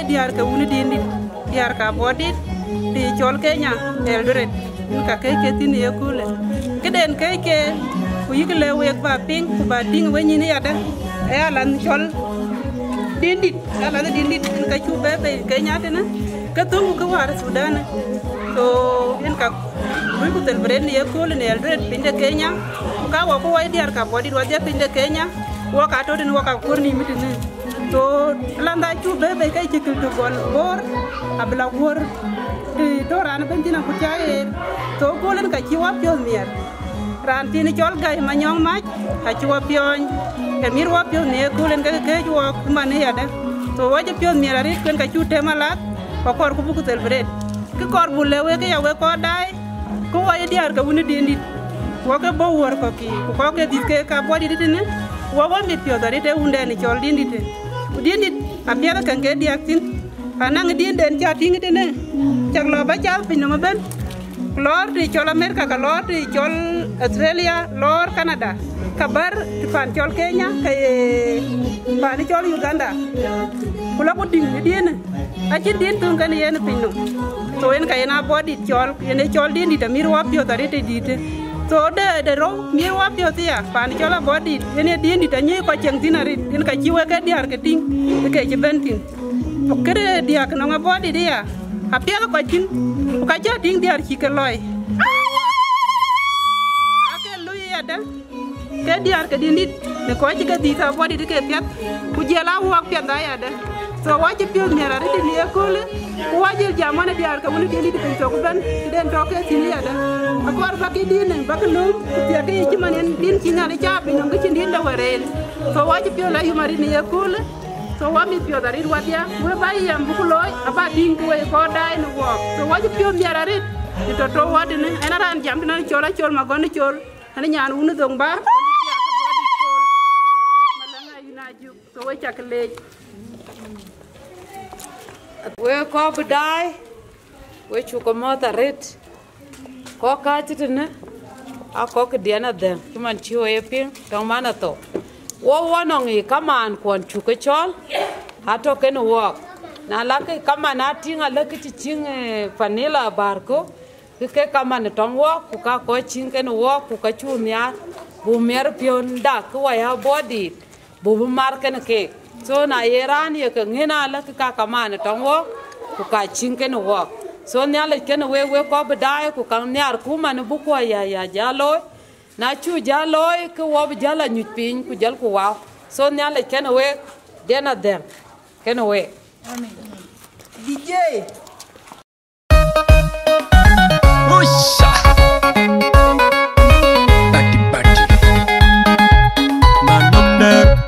diar ka wuni dindi diar ka bodit di chol Kenya Eldoret ka ke tin ye kule keden ke ku yikle we ba ping ku ba ding we ni ya da e alan chol dindi alan dindi ka chu be Kenya tena ka tungu ka war Sudan so en ka ku tel brand ye kule ne Eldoret pinde Kenya ka wa ko wai diar ka bodit wa je pinde Kenya wa ka to den wa ka kurni mitine so landa chu bebe kai chikil to gol bor abla gor di doran bentina kuchae to golen ka chiwa pyo mier ran tini chol gai manyong mach ka chiwa pyon ke mirwa pyo ne golen ka ke jwa kumane ya da so waje pyo mier ari ken ka chu temalat ko kor ku buku tel bred ke kor bulle we ke ya we ko dai ko waje diar ka wuni dindi wo ke bo wor ko ki ko ke diske ka bodi ditine wo wo mi pyo dari te unde ni chol dindi te dindi apiara kan ke diaktin anang din den chating tene chaglo ba chal pin no ben lor di chol America ka lor di chol Australia lor Canada kabar pan chol Kenya ke pan chol Uganda kula ko ding din achi din tun kan yen pin no to en ka ena body chol ene chol din di tamir wa pio tari te dite so de ro mi wa pio tia pan chola body ene din di tanyi ko cheng dinari en ka chiwe ka diar ke ting ke che bentin okere dia kana nga body dia apia ko tin ka ja ting diar chi ke loy ake lui ya da ke diar ke din ne ko chi ke di ka body de ke piat ku je la wa piat da ya da so waje pio nyara ri ni e kole waje jamana diar ka woni din di pen to ko ben den to ke tin ya da akor baki din baki lum ti ake ci manen din ci ñane ciabi ñom ci din da warel so waji pio la yumari ni yakul so wami pio dari wadia we bayi am bu loy aba din ko we ko dai no wo so waji pio miarari to wadine ena ran jam tan chola chol ma gon chol ani ñaan unu dong ba ko ci aka bodi chol malanga yunaju so we chakle we ko budai we chu ko mota ret ko ka titene a ko ke diana den man chiwo e pin tong mana to wo wonong e kaman kon chu ke chol ha to ken wo na la ke kamana tinga le ke ching vanilla barko ke kamane tong wo ku ka ko ching ken wo ku ka chu mya bu mer pion da ko ya body bu mar ken ke so na yeran ye ke ngina la ke ka kamane tong wo ku ka ching ken wo so nyale ken we ko bedai ku kan nyar ku man bu ko ya jalo na chu jalo ke wo jala nyu pin ku jal ku wa so nyale ken we dena dem ken we amen DJ Musha bati man up there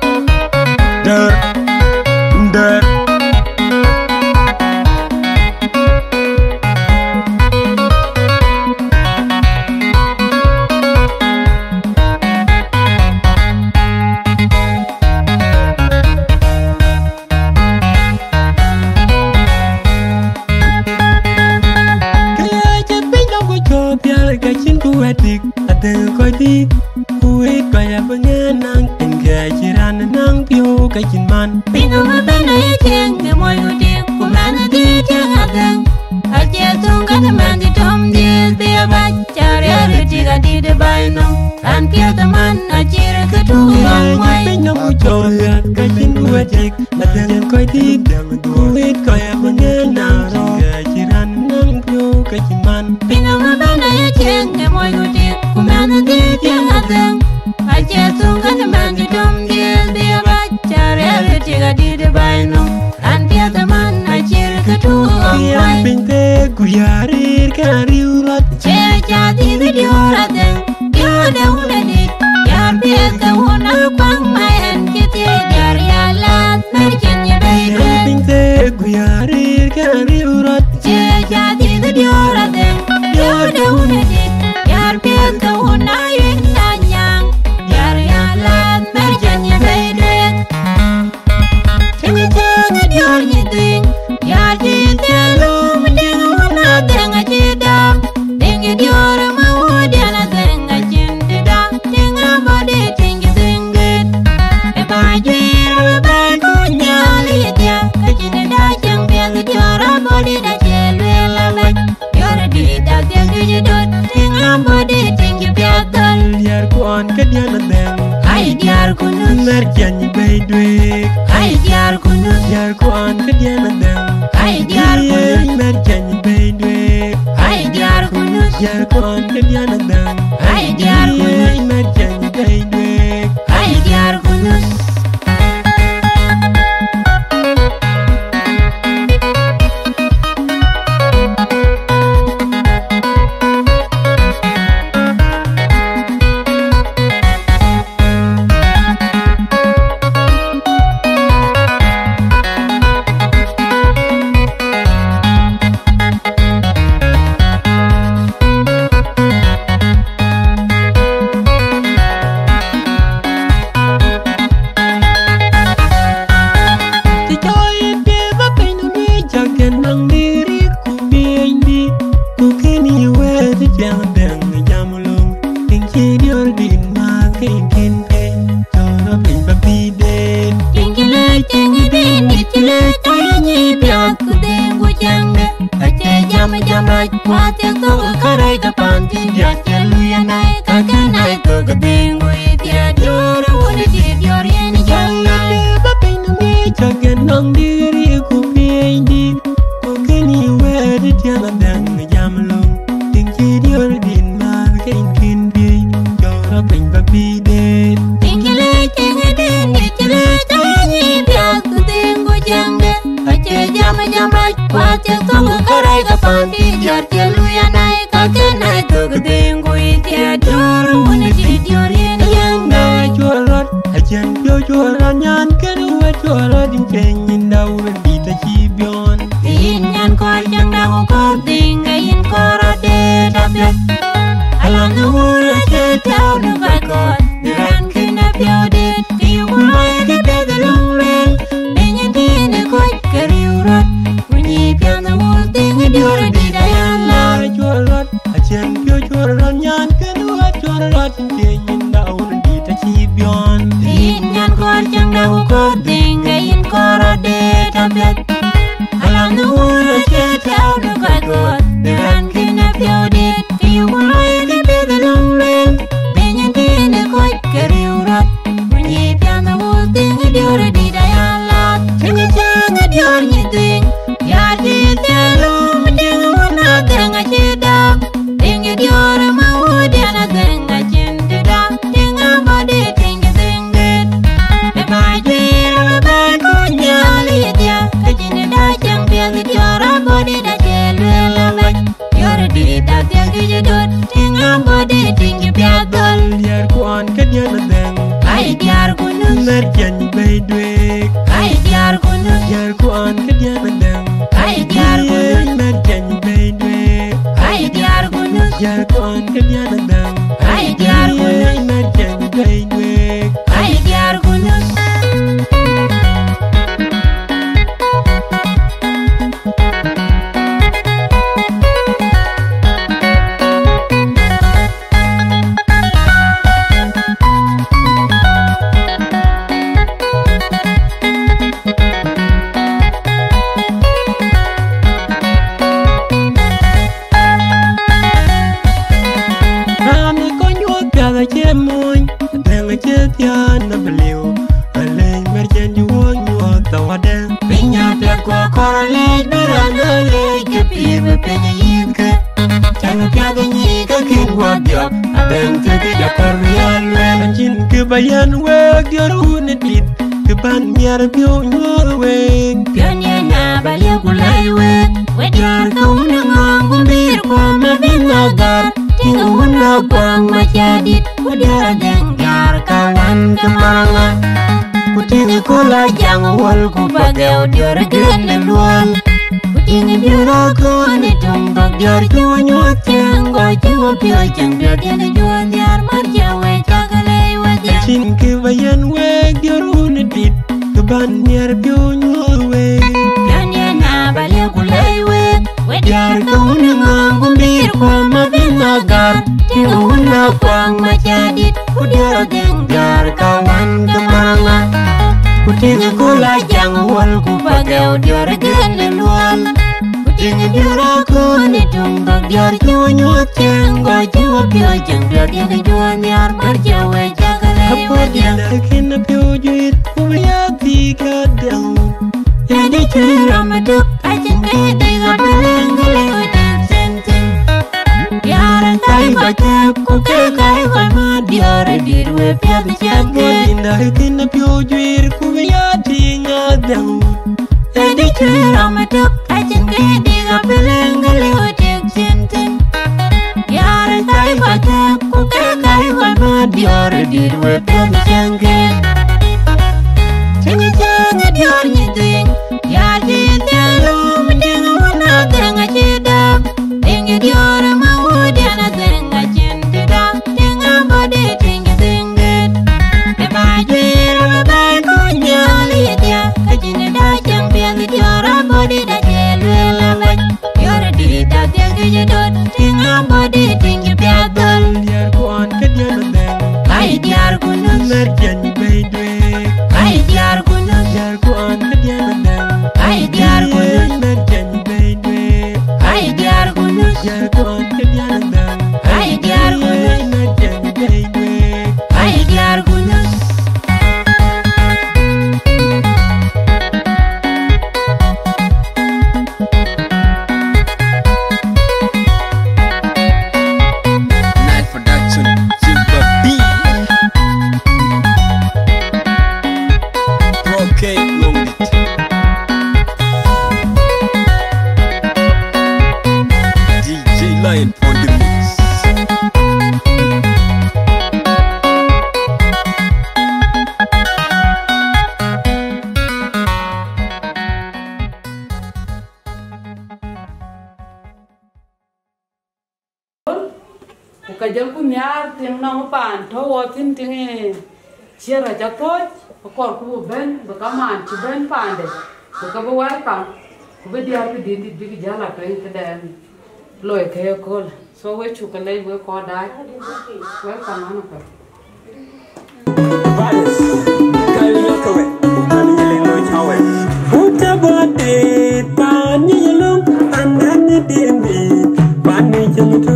ya jitelu mdingu na denga jida dingi diora mawudi na denga jindida dinga body dingi dingit e bajiru ba kunyali dia kajinda jambel diora body da jelwela lek diora dida dingi jidot dinga body dingi biadal Diar kuan kadiana deng hai diar kunus merjani baydwe hai diar kunus Diar kuan kadiana deng hai diar kunus merjani baydwe hai diar kunus Diar kuan kadiana deng hai diar kunus merjani baydwe hai diar kunus Pion ya na dior junyu tengo jiwo pio jeng dior yang juan yar berjawa jagale Apa dia kena piujit Kumaya tiga dang jadi curam duk ajeng kede gabeleng gale senten yaran kai baca kuke kai ma dior dirwe pia Apa bijaga dia kena piujit Kumaya tiga dang jadi curam duk ajeng kede gabeleng gale senten yaran kai baca kuke kai ma dior dirwe pia bijaga Jangan dior nyiting ya jidalum dengan naga cedap tinggi dior mau dia naga cendeda dengan body tinggi tinggi bajir baik nyali dia kecendeda champion dior body dah jelek dior di dah jedot dengan body tinggi piagam Biar kuan ke dia nadang kai diar kunus Narjan baidwe kai diar kunus Biar kuan ke dia nadang kai diar kunus Narjan baidwe kai diar kunus Biar kuan ke dia nadang kai diar kunus Narjan baidwe kai diar kunus Night production, Super B. Brocade long it. DJ Lion on the mix. Ukajal ku nyar ting na pan to wo tin ting e chira ja to ko ku ben ba kaman chi ben pande ko ba wa kam ku be dia ku di di jala to te den loy ke ko so we chu ka le we ko dai we kam an ko Vales, Kali Yakawe, Nani Yellow Chawe. Puta bote pani yelum andani dimbi pani jengtu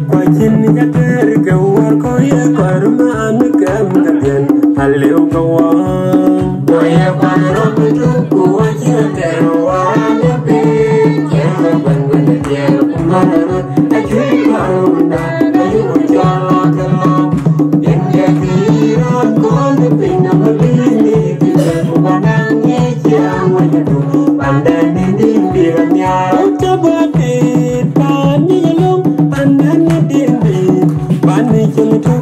kwajin jater gawar koye karman kam kabyan haleu kawang koye kwarok tu kuwajin terwan be jeng bangun jeng kumarut ajui kauna ayu jalakam inge kiran kon pinam bini kita kumanang jang wajadu pandani dimbi ramya utabate pani yelum andani dimbi pani jengtu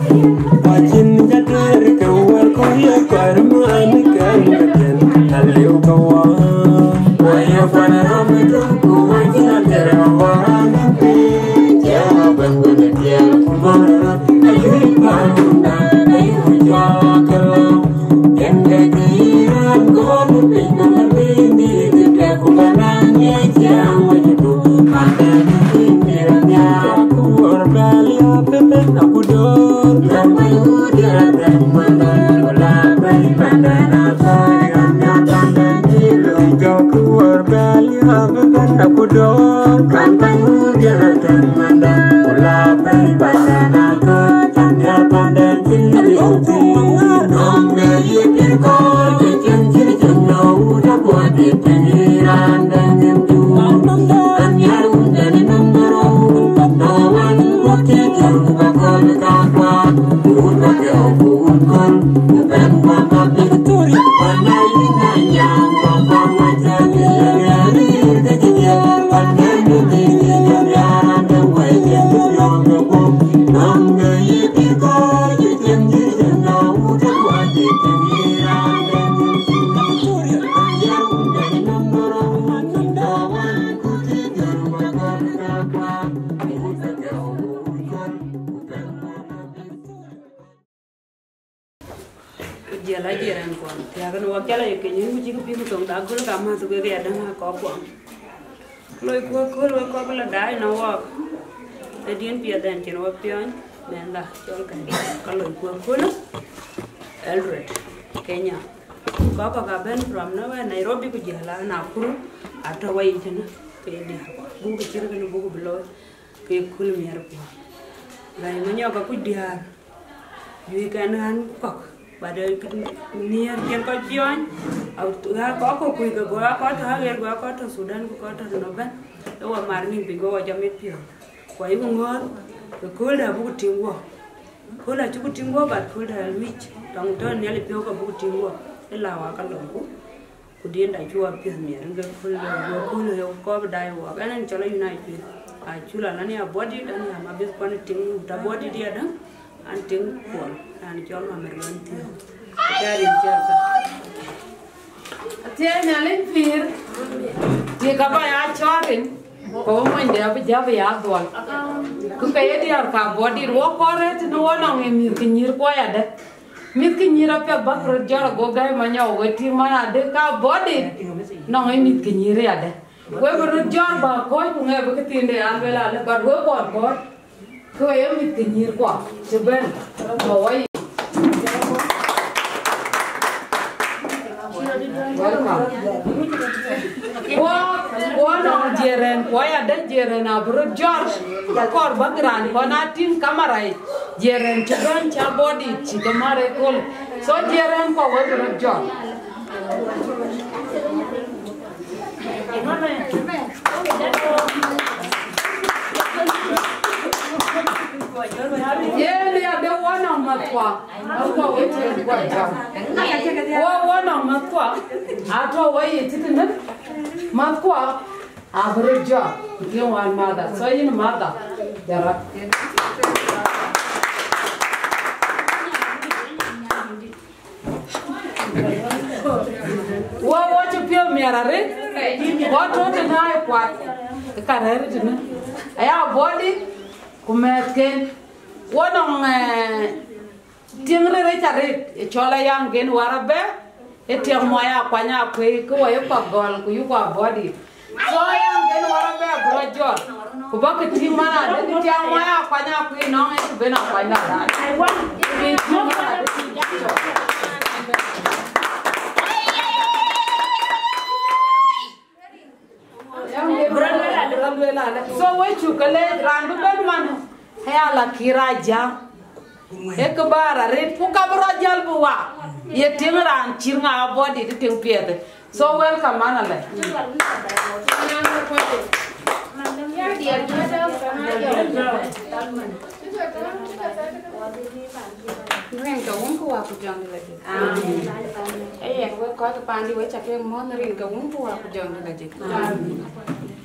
kwajin jater gawar koye karman kam kabyan haleu kawang koye kwarok tu kuwajin terwan be jeng bangun jeng kumarut ajui kauna ayu jalakam inge kiran kon pinam bini kita kumanang jang wajadu pandani dimbi ramya kuwar balia pemen aku dor ramai udah dan mandor bola bali pandana sayang pandan dilu kau kuwar balia pemen aku dor ramai udah dan mandor bola bali pandana tanya pandan dilu nong dari pirkor kecil no udah buat di pinggiran dan nyentuh tanya udah nombor no one waktu bakal kapan udah jauh bukan bukan mama betul pandai nanya mama macam dia kecil pandai dia dan wajah yang ngomong nong dari pirkor kecil no udah buat di pinggiran dan nyentuh tanya udah nombor no one waktu bakal kapan udah jauh bukan mama betul. Jela jiran kon ya kan wakala ye ke nyu ji ku bi tong da gol ka ma su ke ya dan ko ko loy ko la dai na wa te dien pi dan tin wa pian men la chol kan ka loy ko Eldoret Kenya ko ka ben from Nairobi ku jela na kuru ata wai tin ke ni bu ku chir kan bu ku bloy ke kul mer ko gai mo nyoga ku diar yu kan han kok pada niar ken ko jion au ga ko ku ga go ko ta ga go ko ta Sudan ko ta no ban do wa mar ni bingo wa jamet pio ko yu ngor ko da bu tingo ko la chu tingo ba ko da wich tong to ne le pio ko bu tingo la wa ka lo ku dien da chu pio mer ga ko le ko dai wa ga nan chola united a chula nani a body dan ya ma bis kon ting ta body dia dan an ting ko an chol ma mer lan ti dari jaka Tia nyalin fir. Dia kaba ya chorin. Ko mo ndia bi jabe ya dol. Ku kaya dia ka body ro kore ti no na mi kinyir ko ya de. Mi kinyir apa ba ro jara go gai manya o ti mana de ka body. No mi kinyir ya de. We ro jar ba ko ku nge ba kitinde an bela le ba go ko ko ya mi kinyir ko. Seben ko wai. Wo no jeren wo ya de jeren abro George kor bagran ko na tin kamera jeren chon cha body chi kamare kol so jeren ko wo ro George Yele ya de wana matwa ko wete ko jam wo wana matwa ato wo yitine matwa abreja ye wan mada so yin mada dara wo chu pio merare wo to de na kwa ka rere tine aya body kumetken wonong tingre re chare chola yang gen warabe etiang moya kwanya kwe ko yo pagol ku yu kwa body so yang gen warabe brojo ku ba ke ting mana de etiang moya kwanya kwe no e bena kwanya da I want so we chukale randu ben man hayala kiraja ekbara ret pukabra jalbuwa ye tingran chirnga body de ting piede so welcome manale Neng kawung kuwa kujang lagi. Yang gue kau kepandi gue cakap mau nerin kawung kuwa kujang lagi.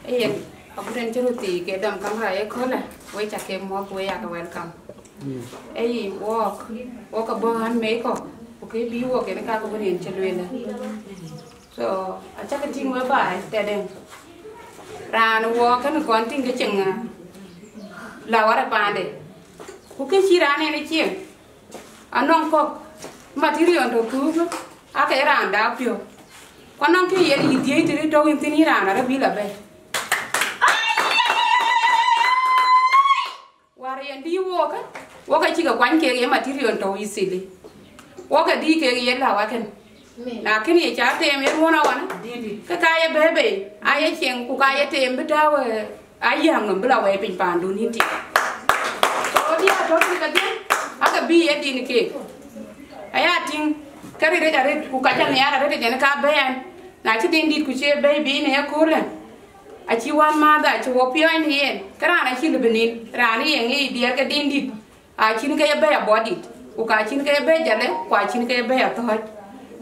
Yang aku dan ceruti ke dalam kamera kau lah, gue cakap mau gue ya welcome. Walk bahan mereka, oke biu oke mereka aku beri celuena. So, acak kecing gue bay, tedeng. Ran walk kan konting kecing, lawar pande. Oke cirane ni cing. Anong kok material to kugo aka era anda pio kwanong ke yeli die tiri to intini rana ra bila be wari endi woka chiga kwan ke ye material to isili woka di ke ye la waken na kini cha te me wona wana ka kaya bebe aye chen ku kaya te mbidawe ayang mbla we pin pandu ni ti so dia to ka dia aka bi edin ke aya ting kari re jare ku kacha ne ara re jene ka ben na chi din dit ku che baby ne yakule a chi wan ma da chi wo pio ni yen kara na chi lebenin rani yen e dia ka din dit a chi ne ka be body ku ka chi ne ka be jale kwa chi ne ka be to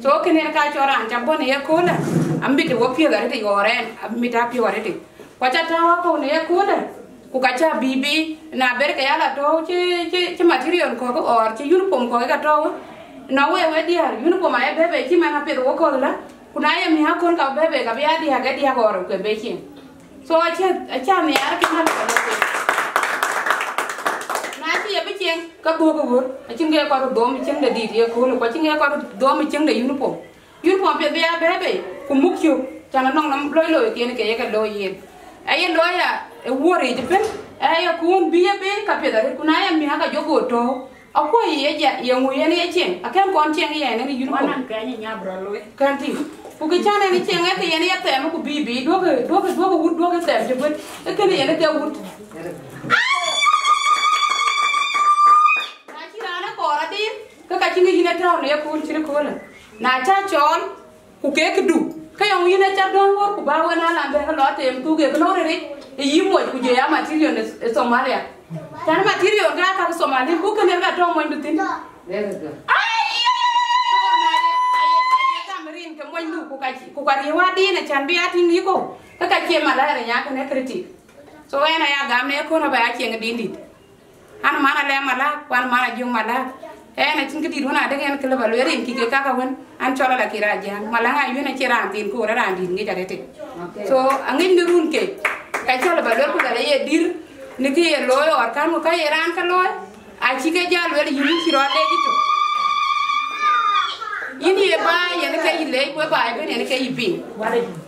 so ke ne ka chora an chambo ne yakule ambi te wo pio da re yoren ambi ta pio re te kwa cha ta wa ko ne yakule ku kacha bibi na ber ka yala to che material ko or che uniform ko ka to na we dia uniform ay bebe chi mana pe ko la kuna ye mi ha kon ka bebe ka bia dia ga dia ko ro ke be chi so acha ne ar ke na na chi ye be chen ka bo ko bo chi nge ko do mi chen de di ye ko ko chi nge ko do mi chen de uniform pe bia bebe ku mukyo chana nong nam loi ke ne ke ye ka lo yin ay lo ya wori de pen ay kun biye be ka pe da kuna ya mi ha ka jogo to akwa ye ja ye nguye ne chen akan kon chen ye ne yuru ko nan ka nya bro lo kan ti ku ki chane ni chen ke ye ne ya te ku bibi do ke te je ben e ke ne ye ne ke wut na cha chol ku ke du ka yong yine cha don wor ku ba wona la be lo tem tu ge no re yi mo ku je ya material e Somalia tan material ga ka Somalia ku ke ne ga to mo ndutin ke moy lu ku ka riwa di na chan bi atin ni ko ka ke mala re nya ka ne critic so ena ya gam ne ko no ba ya ke ngidi an mana le mala kwan mana jung mala ena tin kidi wona de en kala balwe rin ki ke ka ka won an chola la kira jang mala nga yuna kira tin ko ra ran din ngi jarete so angin ni run ke ka chola balwe ko dale ye dir ni ki ye loyo or kan mo ka ye ran ka loy a chi ke jal wel yuni kiro le gitu ini ye ba ye ne kay le ko ba be ne kay pin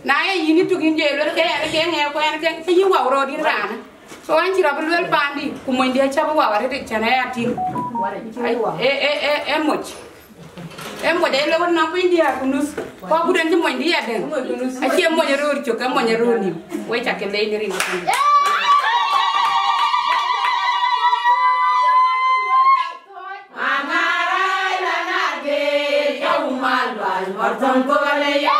na ye yini tu gin je le kay ne kay nge ko ne kay yi wa ro di ran so an ci rabul wel pandi ku mo ndi cha ba wa re de chana ya tin mo de le wona ko india kunus ko bu den mo ndi ya den a ci mo nya ro ci ka mo nya ro ni we cha ke le ni ri Martan ko gale ya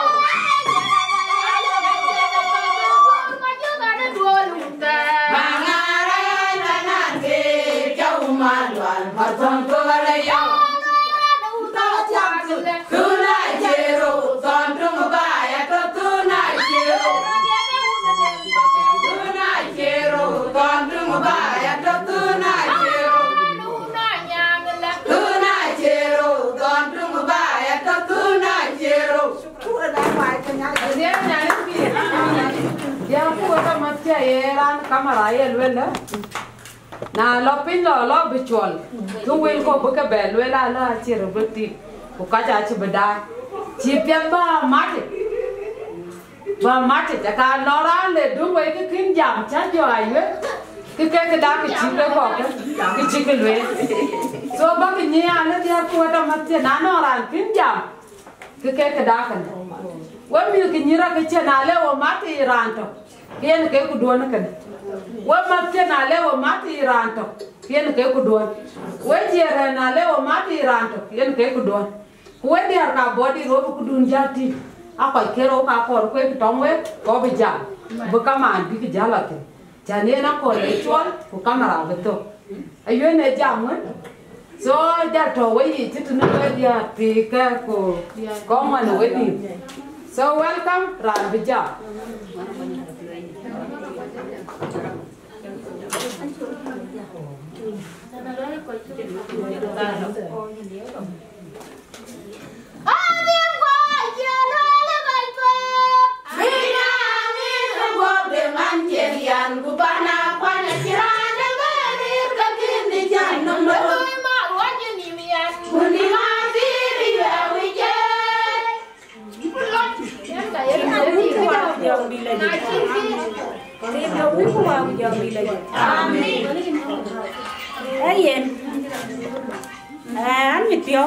mangara na na ke jau malwal martan ko gale ya tuna jero tontung ba ya to tuna jero tontung ba ya to tuna jero tontung ba ya to tuna ya ku ta matya eran kamera ye lwela na lopin lo bichol tu wil ko buka bel wela la chiro beti ku ka ja chi bada chi pya ba mate ta ka lora le du we ke kin jam cha jo ayo ke da ke chi le ko ke chi ke lwe so ba ke ni ala dia ku ta matya na no ran kin jam ke da kan wa mi ke nyira ke chana le o mate iranto kien ke ku don kan wa mate na le o mate iranto kien ke ku don we jere na le o mate iranto kien ke ku don we dia ka body ro ku dun jati apa kero ka ko ko tongwe ko bija bu kama bi ki jala ke jane na ko le chon ku kamera beto ayo ne jamun so da to we titu na dia ti ka ko man we ni so welcome Rabija. Ayen, anh tiêu,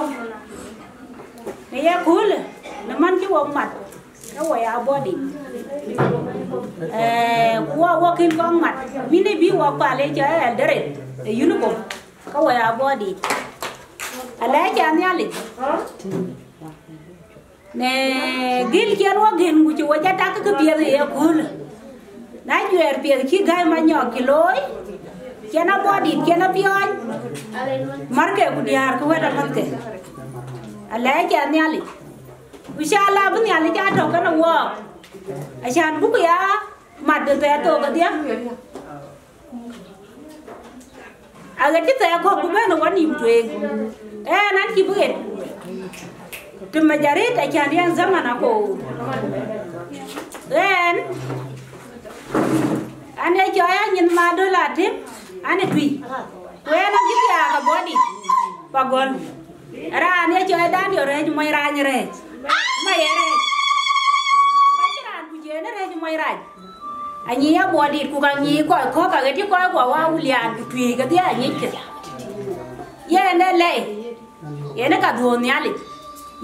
này ya cool, nó mang cái vòng mặt, cái quầy áo body, qua walking con mặt, mini bi walk qua lấy cho anh đấy, uniform, cái quầy áo body, anh lấy cho anh nhali, nè, gil kia nó gil, của chú cha ta cái bia này ya cool, nãy giờ bia khi gai mà nhỏ kilo kena body kena pion marke ku diar ku weda matke ala ja nyali inshallah bu nyali ja to kana wo asan bu ya mad te to ga dia aga ti te ko ku beno wani mtwe nan ki buget to majare ta kan yan zamana ko ane jaya nyin ma do la tim ane tui wena gitu ya ka body pagol ara ane joy dan yo rej moy raj rej may rej pajiran ku jene rej moy raj anyi ya body ku ka nyi ko ka gati ko wa ulian tui ga dia nyi ke ye ne le ye ne ka do nyali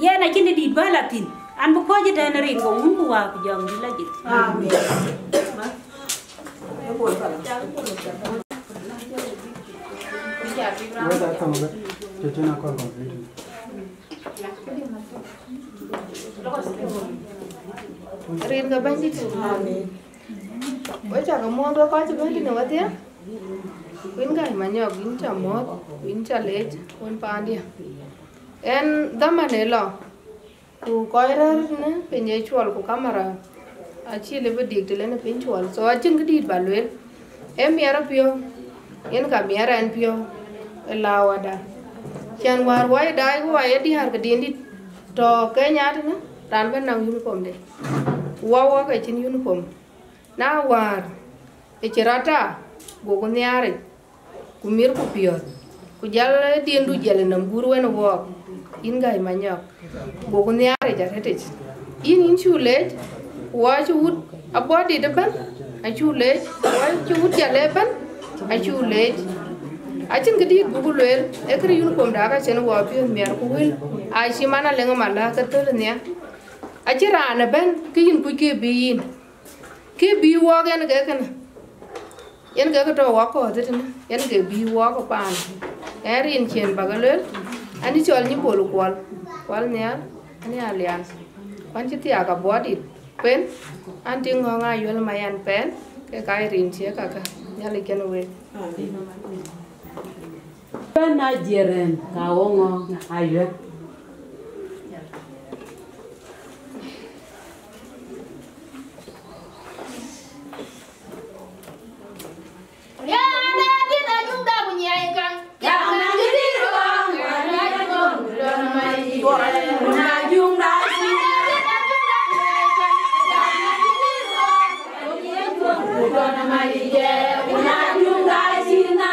ye na kini di balatin an bu ko jita ne rin ko mun ku wa ku jam di lagi amin rin ka bandit. Amen. Wacha ka mo do ka bandit ne watia. Win ga manyo gin cha mo, win cha lej, won pandia. En damane lo. Ku koirer ne penye chwal ku kamera. Achi le bedik de ne pen chwal. So achin gidi balwel. Em yara pio. En ka miara en pio. Elawada. Chan war wai dai ku wai di har ka dindi. To Kenya ne ran ban nang uniform de. Wawa ka chin uniform. Na war e cherata go ko nyare. Ku mir ku pio. Ku jal diendu jale nam guru wen wo. In gai manyak. Go ko nyare ja retech. In chule wa chut abodi de ban. A chule wa chut jale ban. A chule achin gidi gugulwel ekri uniform da ka chen wa pio mer ku wil a shi mana lenga mala ka to ne achira na ben kin ku ke bi wa gen ga kan yen ga to wa ko de ne yen ga bi wa ko pan erin chen bagalel ani chol ni bolu kwal ne ani alias kwan chi tia ka body pen anti ngonga yol mayan pen ke kai rin che ka nyali ken we na jeren kaongo ayo Ya na kita juga punya ikan. Ya na jadi ruang. Ya na jong don mai bo. Na jung da si. Ya na jadi ruang. Ya jong don mai je. Na jung da si na.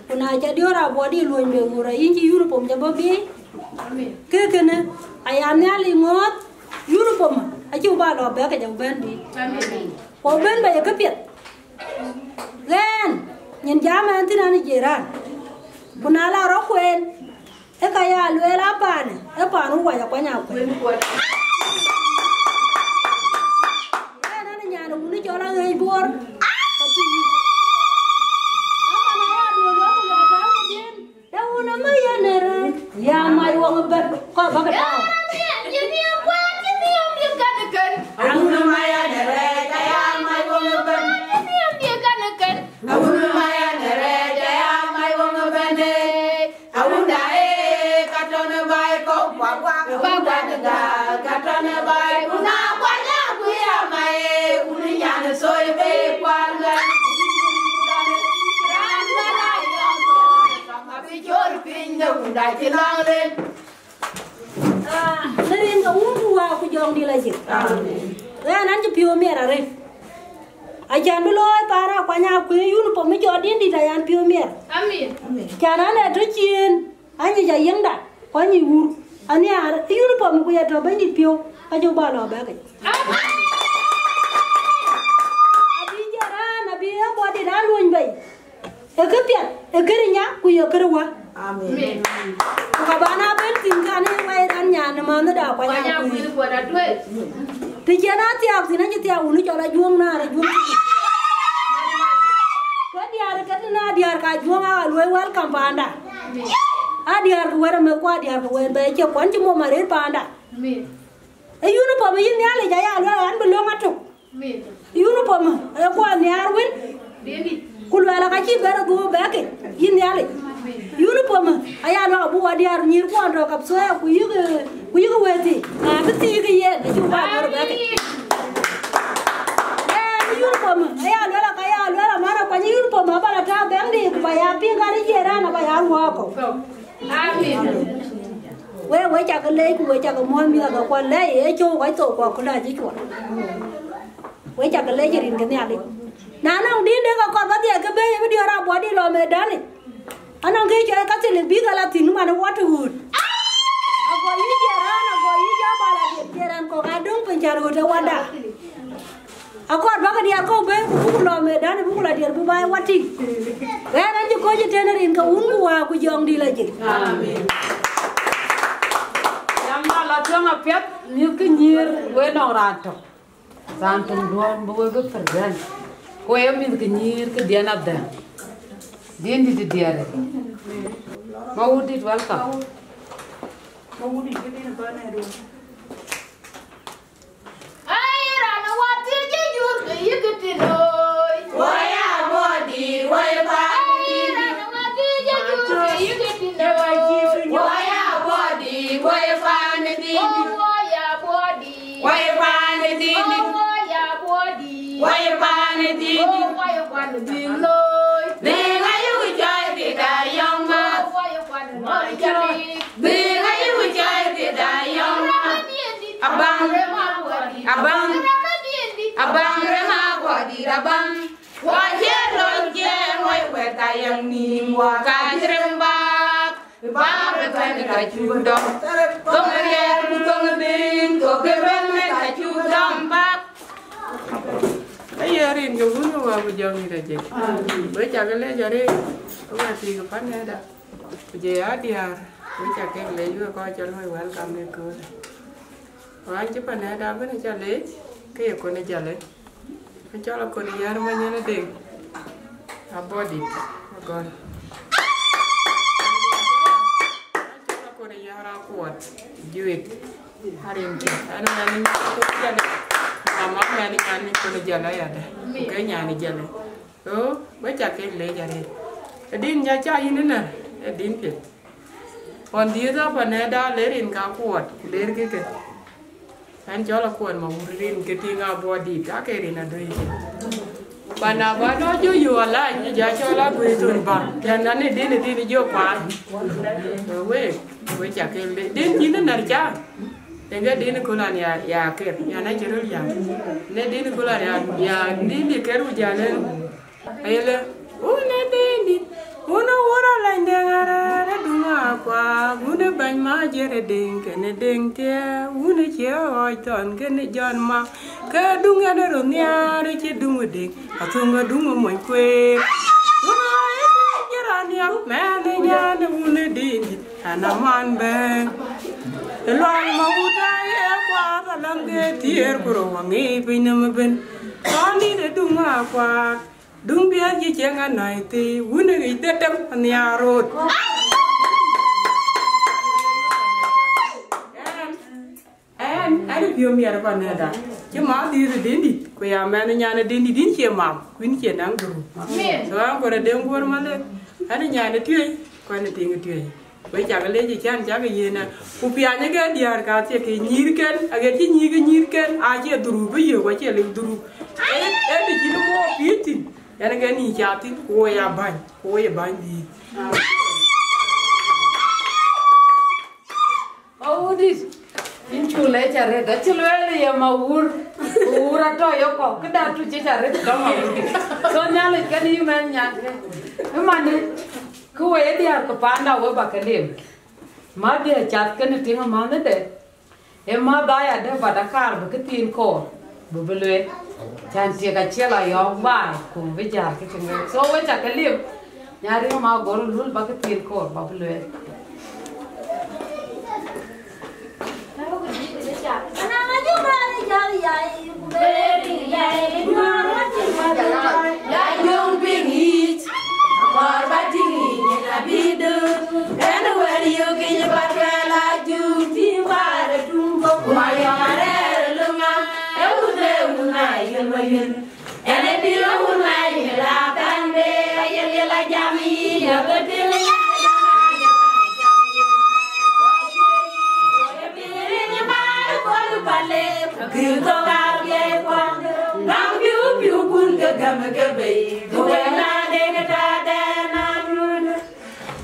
Kuna jadi orang body luan bergura, ini uniform jaba bi. Kekene, ayamnya lingot uniform, aja ubah lo beg aja ubah di. Ubah banyak kepiat. Len, nyen jama nanti nani jiran. Kuna la rokwen, kaya luel apa ne? Apa nu wajah banyak kwen. Nani nyana uni jolang ngebor. Ya mai wong ber kok baget tau. Jadi apa? Jadi dia kan. Aku namanya dere ya mai wong ber. Dia kan. Aku namanya dere ya mai wong ber. Aku dae katone bae kok bawa katone bae una wanya ku ya mai uni nyane soy be kwanga. Nerin ka umbu wa ku jong di lagi. Amin. Nan je pio mera re. Ajan dulu para kwanya ku uniform me jodin di dayan pio mer. Amin. Amin. Kana na to chin. Anya ja yengda. Kwani wur. Ani ar uniform ku ya to ban di pio. Ajo ba lo ba ke. Abi jaran abi bo di dan luin bai. Ekepian, ekerinya ku ya kerwa. Amin. Kabana penting kan wai anya na mana da kwanya ku ni boda dwe. Tijana tiak sina tiak unu jola juang na juang. Ka diar ka na diar ka juang a loi welcome panda. A diar ku wera me kwa diar ku wen be che kwan mo mare panda. Amin. Ayuno pa me yin yale ja ya lo an belong atuk. Amin. Ayuno pa me ay kwa ni arwin. Devi. Kulwala ka chi bera go beke yin yale. Uniform aya no abu wadiar nyir ko ando kap soya ku yuge ku yu weti na bi ti ke ye ne ju ba ro ba ke yu po ma ya lo la ka ya lo la mara kwa yu po ma ba la ta be ndi ku ba ya pi ga ri je ra na ba ya ru ko amen we cha ka le ku we cha ka mo mi ga kwa le e cho wa to kwa ku la ji chu we cha ka le ji rin ke ne ali na na ndi de ga ko ba dia ke be ye di ra bo di lo me dani ana nge cho ka te le bi ga la tin ma na water hood ago yi je ra na go yi ja ba la de ran ko ga dung pen jar go te wada akor ba ka dia ko be ku lo me dani bu la dia bu ba wati we na ji ko ji te na rin ka un wa ku jong di la ji amen yamma la tama pet ni ke nyir we no rato santum don bo go fergan ko yam ni ke nyir ke dia na da din di diare mawudi welcome mawudi ke din ba na do ay rana wati je jur ke yigiti loy waya bodi way ba ay rana wati je jur ke yigiti loy waya bodi way ba ne di waya bodi way ba ne di waya bodi way ba ne di waya ba ne di loy de ngayu jai de da yong ma waya ba ne jari de ngayu jai de da yong ma abang abang abang rema bodi abang wajah lonje moy weta yang ni wa kanjremba ba betan ka chudom tongre butong ding to keben me ka chudom ba ayarin yo gunu wa bu jong ni da je be cha ke le jare wa ti ko pan ne da je ya dia be cha ke le yo ko cho loi welcome ne ko wa ji pan ne da be ne cha le ke ko ne cha le ke cho la ko ni ya ma ne ne ding a body gon ko ne ya ra ko juit harim ki ana ni ko cha le mama mani mani ko ne jala ya da ke nya ni jale to be cha ke le jare din nya cha yin na din pe on di da pa ne da le rin ka kuot le ke an cho la kuot ma rin ke ti nga body ta ke rin na doi bana ba do ju yu ala ni ja cho la bu tun ba yan na ni din jo pa we cha ke le din yin na cha Tengah dia ni kulan ya ker, ya na jerul ya. Ne dia ni kulan ya ni ker ujalan. Ayala, ne dia ni, una orang lain dengar dunga apa, una banyak jere deng, kene deng dia, una cia oiton kene jon ma, ke dunga nerunya rece dunga deng, atau nggak dunga mau kue. Dunga itu jeranya, mana nya una deng, anaman beng. Luang mau saya kuat dalam getir kurungi pinam ben. Kani de dunga kuat, dung biar je jangan naiti, wuna itu tem niarut. Ada biom ya apa nada? Cuma di dendi, kaya mana nyana dendi din ciamam, kuin cianang dulu. Soalnya kalau ada yang buat mana, ada nyana tuai, kau ada tinggal tuai. Bây giờ cái lấy gì chán chắc cái gì nè, cụ pia nhá cái đi ăn cá thì cái nhir ken, cái gì nhir ken, ai chỉ duru bây giờ quay chỉ lấy duru, em đi chỉ nó mua phí tin, em cái này chả tin, coi ya bánh gì. Oh dis, inchule chare da chulwe ya maur, ura to yo ko kada tu chare da ma. So nyale kan yu man nyake. Mane kuwe dia ko panda we bakalim. Ma dia chat kan tinga mane de. E ma da ya de badakar ba kitin ko. Bubulwe. Chan tia ka chela yo ba ko we jar ke tinga. So we chakalim. Nyari ma gol lul ba kitin ko bubulwe. kirto garye kwa nang piu piu kun ga gam ga be to na de ta de na run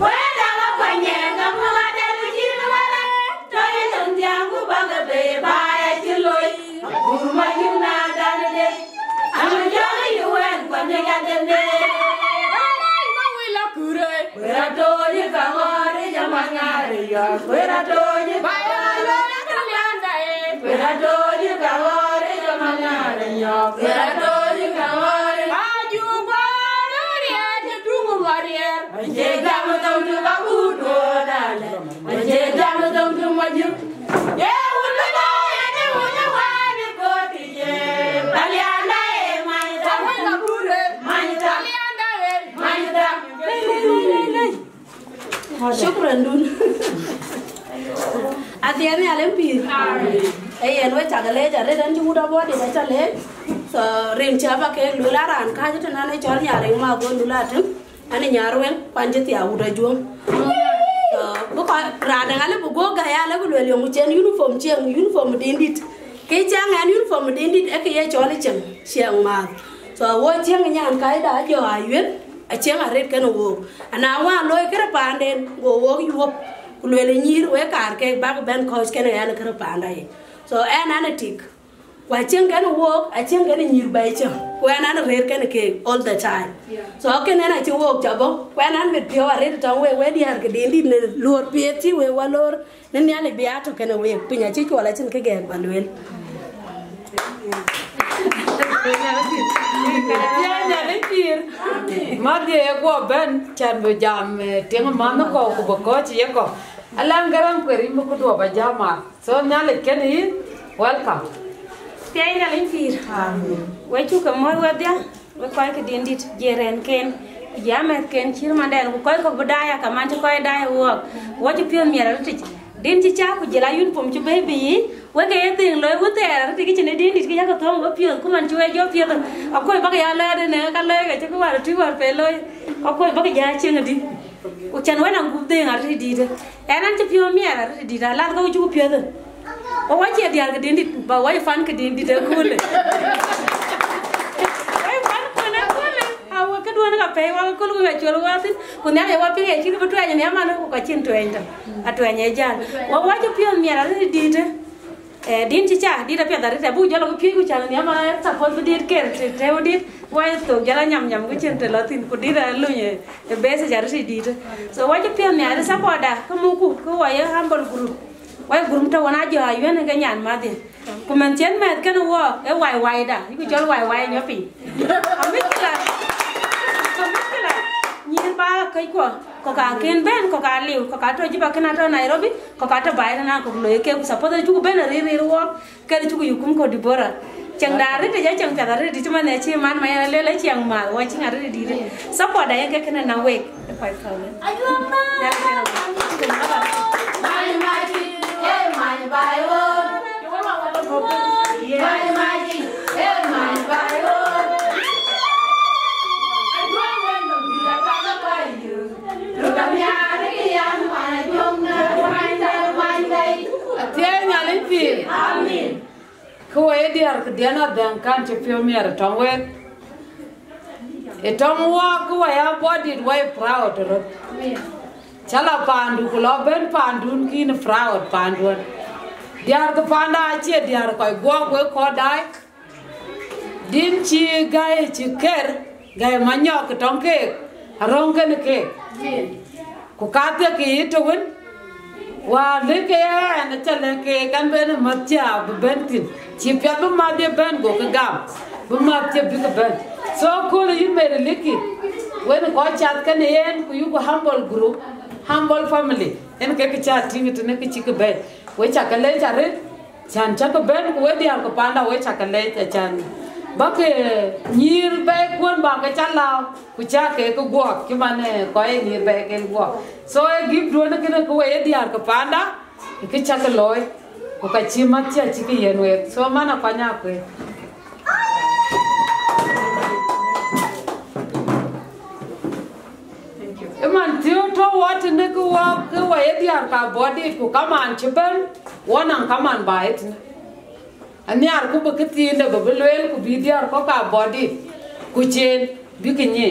we da la kwanye ga mu ga de ji na wala to ye dong jang ku ba ga be ba ya chi loi ku ma yu na da de anu ja yu wen kwanye ga de ne Fuera toye kamare jamangare ya fuera toye bayalo kalianda fuera toye kamare jamangare ya fuera toye kamare aju bare ya tungu maria je gamo tu babu do dale je gamo tu maju ye ulla ya ne ulla wa ne ko tije kalianda mai ta mai bure mai ta kalianda mai ta Syukran dun. Atiane alem pir. Ayen we chagale jare dan juda bodi da chale. So rin chaba ke lularan ka jita na ne chor nyare ma go lulatin. Ane nyarwen panjeti awuda juom. Bu ko rada ngale bu go ga ya le bu le mu chen uniform dindit. Ke chang an uniform dindit e ke ye chole chen chiang ma. So wo chang nyan kai da jo ayet. A chiang a red can walk, and I want loy carapanden go walk you up. Kulele nyir we kar ke bag ben coach can an carapanda. So an anatic. Why ching can walk, I ching can nyir by chum. When an red can cake all the time. So how can I walk jabo? When I'm with pure red tongue where the arcade lure piety we walor, then nearly be out of can away. Pina chico let's again, Manuel. Madye go ben chan bo jam ting man ko ko ko chi ko alang garam kweri mo ko do ba jama so nyale ken hi welcome Tiai na limpir we chu ka moy wadya we ko ke dindit jeren ken jamet ken chir manden ko ko budaya ka man ko dai wo chu pion mi ra ti din chi cha ku jela yun pom chu baby we ke yetin loy u ter ti ki ne din dit ki ya ko thong go pion ku man chu e jo pion a ko ba ya le de ne ka le ga chu wa ti wa pe loy a ko ba ya chen di u chen we na gu de ngar ti di de e nan chu pion mi ra ti di da la go chu pion o wa che di ar ga din dit ba wa fan ke din dit de ku le ka pe wa ko lu ga cholo wa tin ko ne ya wa pe e chi ko tu anya ne ma no ko chin tu enta atu anya jan wa ju pion mi ara di de din chi cha di da pe da re bu jo lo ko pi ku cha ne ma sa pon bu di ke te o di wa to jala nyam nyam ko chin te la tin ko di da lu ye e be se jar si di de so wa ju pion mi ara sa ko da ko mu ku ko wa ya hambal guru wa guru ta wana jo ayu ne ga nyan ma di ko men chen me ka no wa e wai da ku jo wai nyo pi amikila ba kai ko ka ken ben ko ka liu ko ka to jiba kana to Nairobi ko ka to bayra na ko lo ke suppose ju ben ri wo ke ju yukum ko dibora chang dare te ja chang dare di tuma ne chi man ma le le chang ma wa chi ngare di de support da ke kana na we ko ka le ayu ma mai mai e mai bai wo mai mai e mai bai wo Tiai nyale pir. Amin. Ko e diar ke diana dan kan che pio mi ara tongwe. E tongwa ko ya body way proud ro. Chala pandu ko lo ben pandun kin proud pandun. Diar ko panda che diar ko go dai. Din chi gai chi ker gai manyok tongke. Arong ken ke. Ko kate ke to wen. Wa leke ya na chale ke kan ben matcha bentin chi pya bu ma de ben go ka gam bu ma che bi ka ben so ko le yu mere leki when ko chat kan yen ku yu ko humble group humble family en ke chat ting to ne ke chi ka ben we cha ka le chare chan cha ka ben we dia ko panda we cha ka le chan ba ke nyir be kon ba ka cha lao ku cha ke ko go ki mane ko e nyir be ke go so e give do na ke ko e dia ka panda ke cha ka loy ko ka chi ma cha chi ke yen we so mana pa nya ko man tio to what ne ko wa e dia ka body ko ka man chi ben wona ka man ba it Ani ar ku bakati nda babelwel ku bidiar ko ka body ku chen bikinye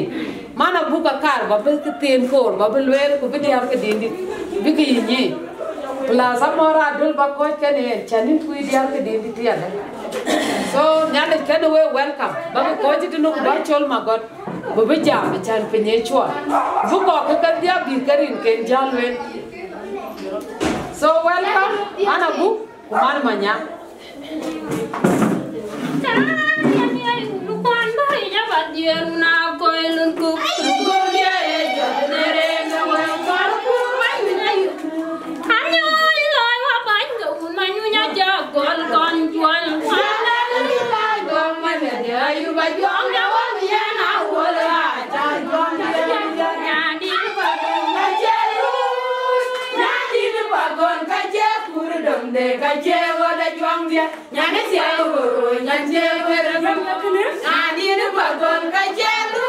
mana buka kar babakati ko babelwel ku bidiar ke dindi bikinye plaza mora dul bakko kene chanin ku bidiar ke dindi tiada so nyale kene we welcome baba ko jitu no ba chol magot baba jam chan penye chwa buko ka ka dia bi karin ken jalwen so welcome ana bu kumar manya de kajewo da jongdia nyane sia guru nyanjewo da jongdia ani ne bagon kajelu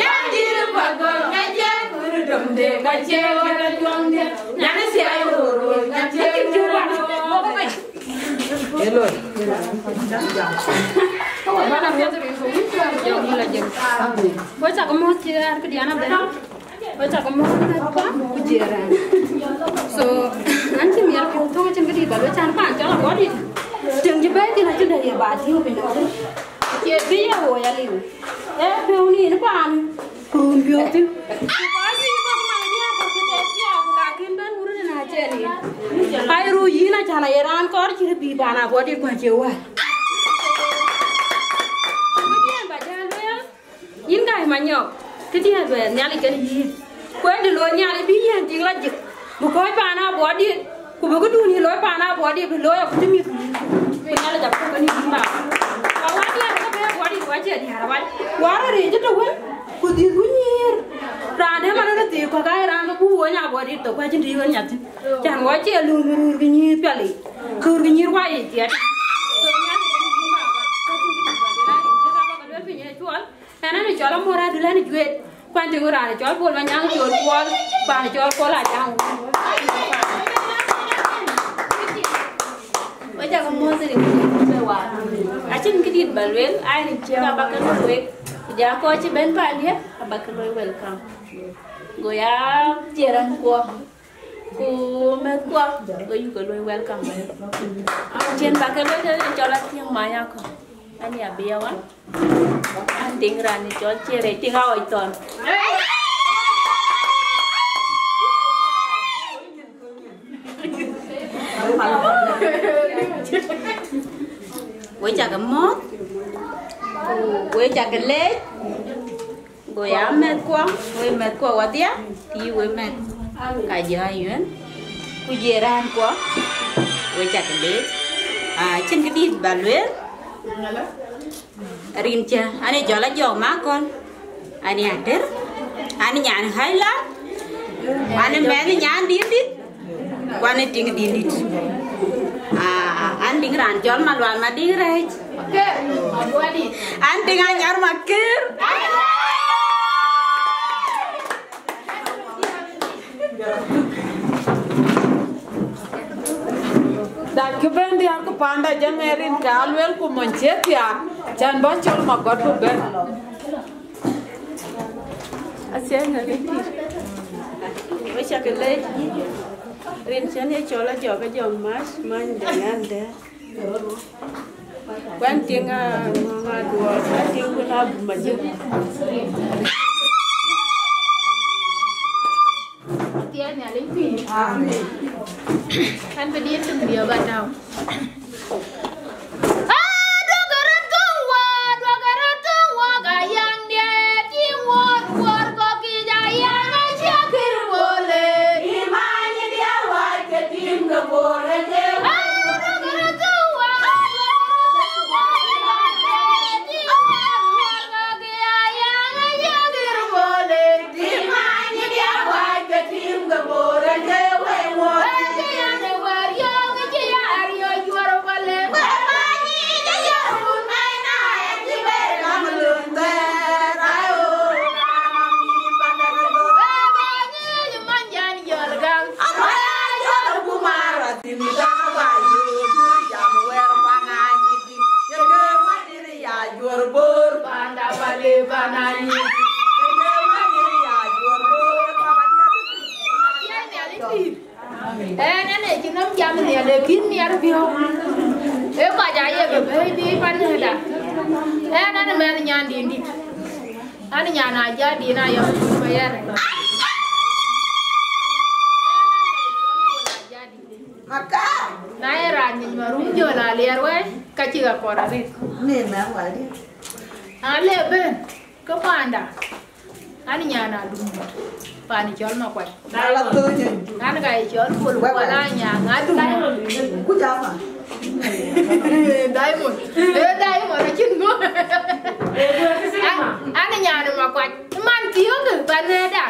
yani ne bagon kajelu dum de kajewo da jongdia nyane sia guru nyanjewo hello mana biasa biasa jauh gila jauh bocah kamu ciar ke Diana dah bocah kamu apa ujian so nanti biar kita macam gede baru cari panjang lah body jangan jebak dia nanti dah ya baju benar dia wo ya liu peuni ini pan kurun bioti baju itu mana dia pakai dia bukan ben urut aja nih hai ruji na cana Iran kor ciri bibana body bajewa kemudian baca ya ini dah manyok kemudian nyali kan ini kau dulu nyali biar tinggal je bukan pana body kubuku dunia loy pana body loy aku cumi punya le japku kan ini mah kalau dia ada punya body wajah di harapan wara reja tu kan kudi dunia rada mana nanti kau kaya rangka punya body tu kau jadi dia nyat jangan wajah lu gini pali kur gini wajah dia karena ni jual murah dulu ni jual kuanti murah ni jual bol banyak jual bol banyak jual kola jang wajah kamu sendiri sewa acin kedit balwel air cium bakal luwek dia kau aci ben palia bakal luwek welcome goya ciaran kuah ku met kuah goyu ke luwek welcome cian bakal luwek jadi jualan yang banyak kok ani abiawan anting rani jual ciare tinggal oiton gue jaga mot, gue jaga lej, gue amet kuah wadia, ti gue met kajayan, ujiran kuah, gue jaga lej, cen kedit balwel, rinca, ane jualan jauh makon, ane ader, ane nyan highland, ane mana nyan dindit, ane tinggi dindit. Anting rancol maluan madi rej. Oke, anting anyar makir. Dan kebendi aku pandai jangerin kalwel ku mencet ya, jangan bocor magot tu ben. Asyik nanti. Macam kelaj. Rincan ya cola jaga jauh mas, man dengan deh. Kan tinggal dua, tinggal guna bumaju. Tiada ni ada ini. Kan berdiri tu dia batau. ke banani. Nene jinam jam ni ada kin ni ada bio. Ka jaya ke di panada. Nene men nyan di ndi. Ani nyan aja di na yo bayar. Maka naira ni marum jola liar we kaciga korare. Nena wali. Ale ben ke panda. Ani nyana dum. Pani chol ma kwai. Dala tu je. Nan ga chol pul wala nya ngadu. Ku jama. Diamond. Diamond na chin go. Ani nyana ma kwai. Man tiyo ke panada.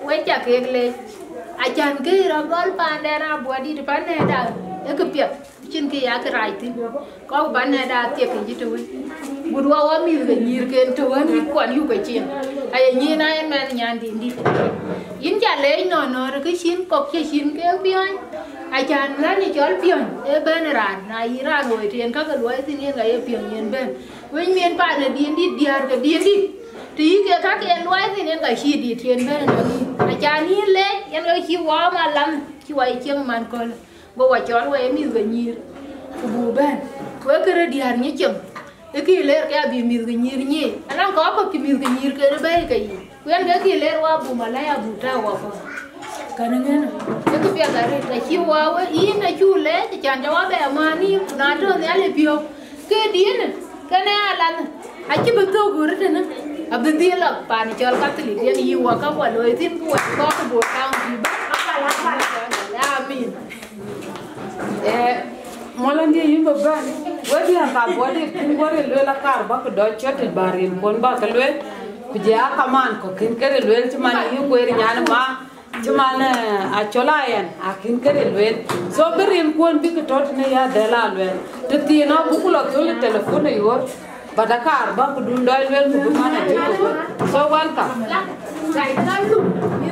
We cha ke le. Ajan ke ragol pandana buadi di panada. Ek piap. Chin ke ya ke raiti. Ko panada tiap ke jitu. Budwa wa mi ke nyir ke to wa mi kwan yu ke chin. Ay nyi na en man nyan di ndi. Yin cha le no no ke shin kok che shin ke pion. Ai chan la ni chol pion e ben ran na i ra rồi tien ka ke loi tin ga e pion yen ben. Wen mien pa ne di ndi diar ke di ndi. Ti ke ka ke loi tin ga shi di tien ben no ni. Ai chan ni le yen ga chi wa ma lam chi wa i chieng man ko. Bo wa chol wa e mi ga nyir. Ku bu ben. Ko ke re diar ni chem. Ki ler ka bi mir nyir ni anan ko ko ki mir nyir ke be ka yi kuen ga ki ler wa bu mala ya bu ta wa ko kana ngena e ku pia gare ta ki wa wa yi na chu le ti chan ja wa be ma ni na to ne ale pio ke din kana ala a ki bu to gur te na a bu di la pa ni chol ka tli ni yi wa ka wa lo tin ku wa ko ko bu ta bi ba ala la amin Molandi yimba ban wadi ka bodi ngore le la kar ba ko do chote barin bon ba ka le ku je akaman ko kin kere le chman yu ko ri nyana ma chman a cholayan a kin kere le so berin kon bi ko tot ne ya de la le te ti na bu ko lo telephone yo bada kar ba ko dun do le ko mana je ko so welcome sai na lu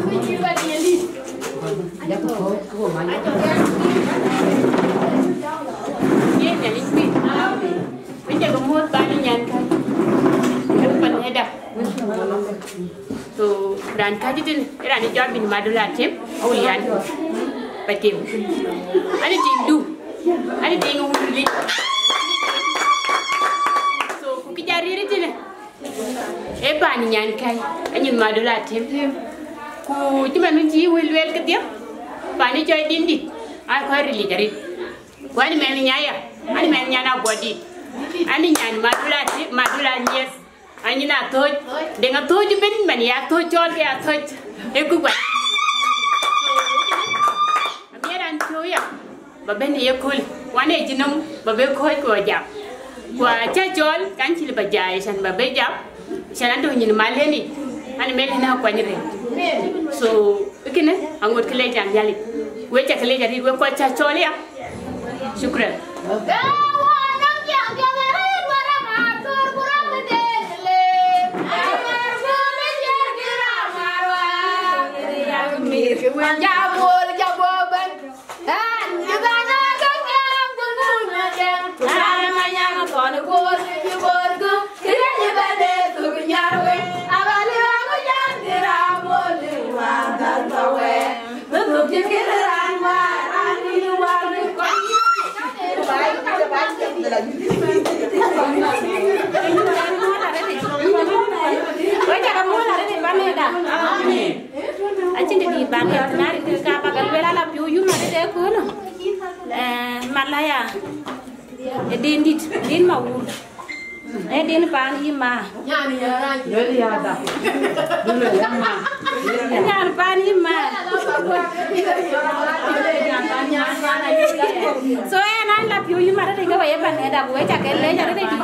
mi ji ba ni li ya ko ma nhà linh quỷ, bây giờ có mua bao nhiêu nhàn cái, cái phần này đặt, so đàn cái chứ cái đàn này cho mình mà đôi là chép, ôi liền, phải tìm, anh đi tìm du, anh đi tìm ngung đi, so cái jari đấy chứ này, em bàn nhàn cái, anh nhìn mà đôi là chép thêm, cô chứ mà nó chỉ quên cái tiếp, bàn đi chơi điên đi, ai coi rồi jari. Wani meni nyaya, ani meni nyana body, ani nyan madula nyes, ani na toj, dengan toj ben meni ya toj chol ya toj, aku buat. Biaran cuy ya, baben ya kul, wani jinum babe koi ko jam, ko cha chol kan cili bajai san babe jam, san ando nyin maleni, ani meni na ko nyire. So, ikine angot kele jam jali, we cha kele jari we ko cha chol ya. Syukran. Acin di bangkit nari ke kapal bela la piuyu mari de kono malaya din mau din pan ima nyani ya da dulu ya ma nyani pan ima so nan la piuyu mari de ga waye pan da we cha kele ja de di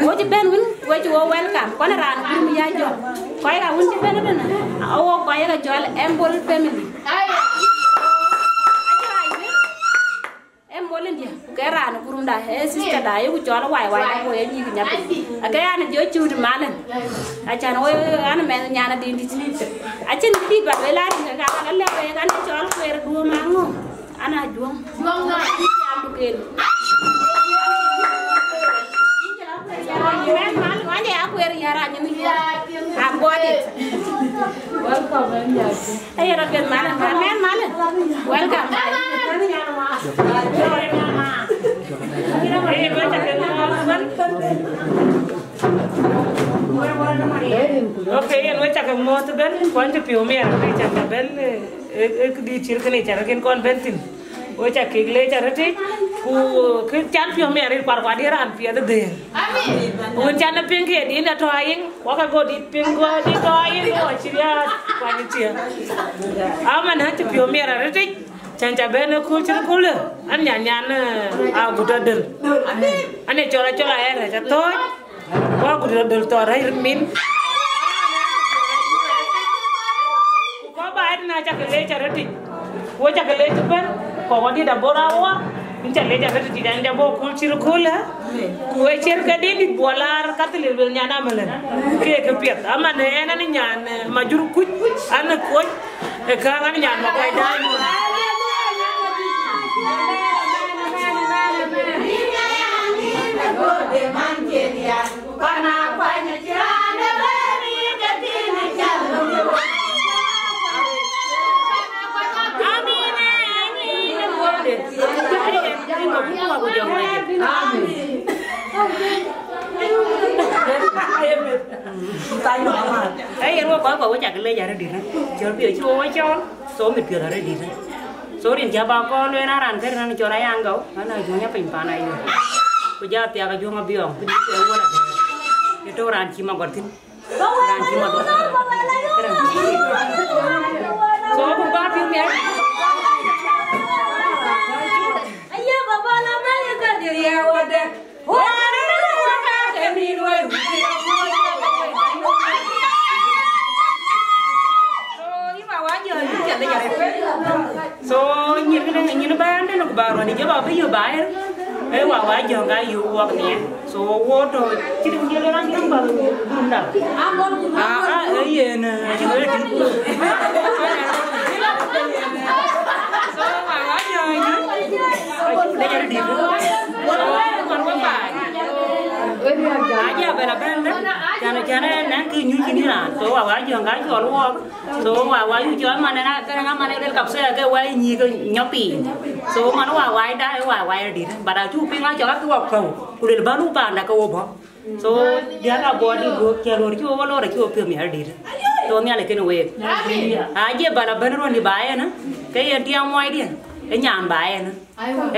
wo ji ben win we ji wo welcome kona ran ku ya jo ko ya wun ji ben na awo ko ya jol embol family boleh dia keran kurung dah sister dah aku jual wai aku yang ni kenyap keran jual curi malan acan anu main nyana di sini acan di bar belar kalau leh kan jual kue dua mango anak jual mango aku ken aku yara body. Welcome, Hey, you're a good man. Welcome. Hey, what's a good Okay, and we check a most ben, one to pure me, and we check a ben, the children, can convent him. We check a later, who can't pure me, and Parvadia and Pierre the day. We can't pink it in a trying, walk a go deep pink, go deep trying, or she has I'm an anti pure me, Chanja Ben, culture cooler, and Yan, our good and a chola air as a toy. What could the story mean? Go by and I check a later. What a later pen? What did a borawa? Into later and the book culture cooler. Which is getting Bolar, Catholic will Yanamalan. Cake a piet, a man and Yan, Majur Kut, and a quote, a car and Yan, my diamond. Ấy em có cái chả cái lê giả đi đấy, chờ bây giờ chưa cho số mình kia là đi đấy, số điện cho bà con nơi nào ăn cái này cho đấy ăn gấu, cái này chúng nhá bình phá này, bây giờ tiệc cái chúng mà biếng, cái gì cũng vậy, cái đồ ăn chỉ mà còn thịt, ăn chỉ mà còn, số cũng ba phiếu nhé. So nhìn bán đấy nó bảo rồi chứ bảo bây giờ bán ấy vào vài giờ cái yêu hoặc nè so vô rồi chứ đừng nhớ nó chứ bảo buồn đâu ấy gì nè chứ đấy chứ so vào vài giờ nhá để cho nó đi còn có bài aja bela benda jangan nak nyuci ni lah so awak jangan kau jual uang so awak jual mana nak kadang mana del kapsul ke wai ni ke nyopi so mana awak dah awak di pada cuci ngai jalan tu awak kau kuda baru pada kau apa so dia nak buat di jalur cuci awak lor cuci film ni di so ni ada kena wait aja bela benda ni bayar na kayak dia muai dia nyam bayar na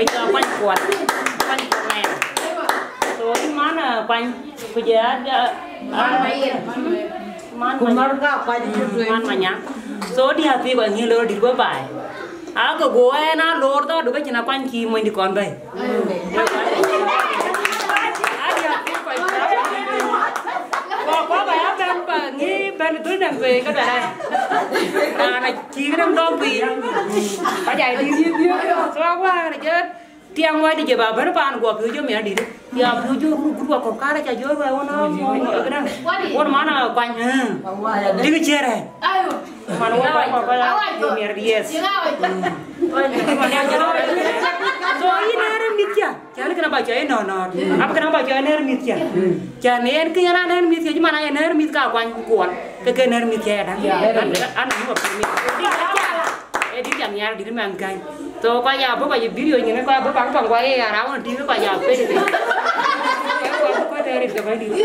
jual kuat ni so ini mana pan kerja ada mana banyak so dia hati banyak lor di bawah bay aku goa na lor tu dua cina pan ki main di konbai kau bayar berapa ni ban tu dah beli ke dah anak ki kan dobi pajai di so aku kerja tiang wai di jebab berapa gua puju mea di dia puju gua kok kara ca jor wai ona kadang on mana pan di kecere mana on pan mea di yes so ini ada mitya jangan kena baca no apa kena baca ner mitya jangan ke yana ner mitya di mana ya ner mit ka pan kuat ke ner mitya ada anak gua di jam nyar di mangkai to kau ya apa kau video ini kau apa pang kau ya rawan di kau ya apa itu kau dari itu kau di